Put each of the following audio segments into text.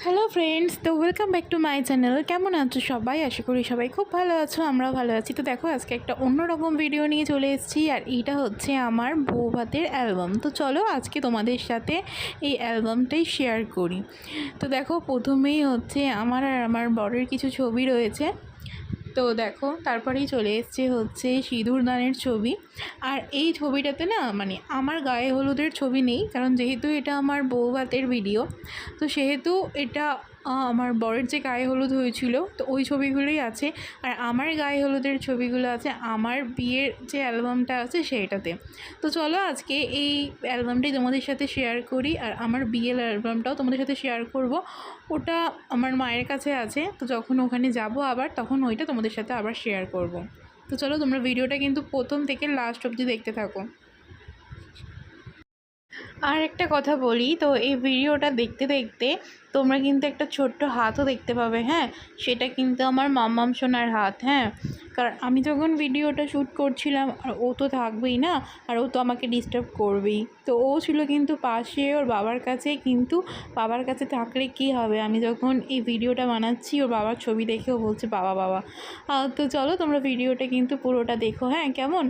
Hello friends, তো welcome back to my channel. কেমন আছো সবাই? আশা করি সবাই খুব ভালো আছো, আমরাও ভালো আছি। তো দেখো, আজকে একটা অন্যরকম ভিডিও নিয়ে চলে এসেছি, আর এইটা হচ্ছে আমার বউ ভাতের অ্যালবাম। তো চলো আজকে তোমাদের সাথে এই অ্যালবামটাই শেয়ার করি। তো দেখো, প্রথমেই হচ্ছে আমার আর আমার বরের কিছু ছবি রয়েছে। তো দেখো, তারপরেই চলে এসছে হচ্ছে সিঁদুর দানের ছবি। আর এই ছবিটাতে না, মানে আমার গায়ে হলুদের ছবি নেই, কারণ যেহেতু এটা আমার বউ ভাতের ভিডিও, তো সেহেতু এটা আমার বরের যে গায়ে হলুদ হয়েছিল তো ওই ছবিগুলোই আছে। আর আমার গায়ে হলুদের ছবিগুলো আছে আমার বিয়ের যে অ্যালবামটা আছে সেইটাতে। তো চলো আজকে এই অ্যালবামটাই তোমাদের সাথে শেয়ার করি, আর আমার বিয়ের অ্যালবামটাও তোমাদের সাথে শেয়ার করব। ওটা আমার মায়ের কাছে আছে, তো যখন ওখানে যাব আবার তখন ওইটা তোমাদের সাথে আবার শেয়ার করব। তো চলো, তোমরা ভিডিওটা কিন্তু প্রথম থেকে লাস্ট অবধি দেখতে থাকো। আর একটা কথা বলি, তো এই ভিডিওটা দেখতে দেখতে তোমরা কিন্তু একটা ছোট্ট হাতও দেখতে পাবে। হ্যাঁ, সেটা কিন্তু আমার মাম্মাম সোনার হাত। হ্যাঁ, কারণ আমি যখন ভিডিওটা শ্যুট করছিলাম, আর ও তো থাকবেই না, আর ও তো আমাকে ডিস্টার্ব করবেই। তো ও ছিল কিন্তু পাশে ওর বাবার কাছে, কিন্তু বাবার কাছে থাকলে কী হবে, আমি যখন এই ভিডিওটা বানাচ্ছি ওর বাবার ছবি দেখেও বলছে বাবা বাবা। তো চলো তোমরা ভিডিওটা কিন্তু পুরোটা দেখো। হ্যাঁ, কেমন?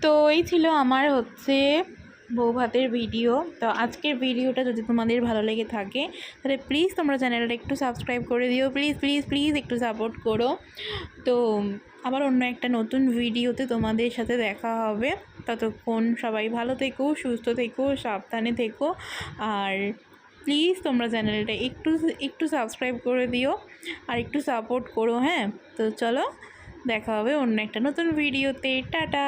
তো এই ছিল আমার হচ্ছে বউ ভাতের ভিডিও। তো আজকের ভিডিওটা যদি তোমাদের ভালো লেগে থাকে তাহলে প্লিজ তোমরা চ্যানেলটা একটু সাবস্ক্রাইব করে দিও, প্লিজ প্লিজ প্লিজ একটু সাপোর্ট করো। তো আবার অন্য একটা নতুন ভিডিওতে তোমাদের সাথে দেখা হবে। ততক্ষণ সবাই ভালো থেকো, সুস্থ থেকো, সাবধানে থেকো। আর প্লিজ তোমরা চ্যানেলটা একটু একটু সাবস্ক্রাইব করে দিও আর একটু সাপোর্ট করো। হ্যাঁ, তো চলো দেখা হবে অন্য একটা নতুন ভিডিওতে। টাটা।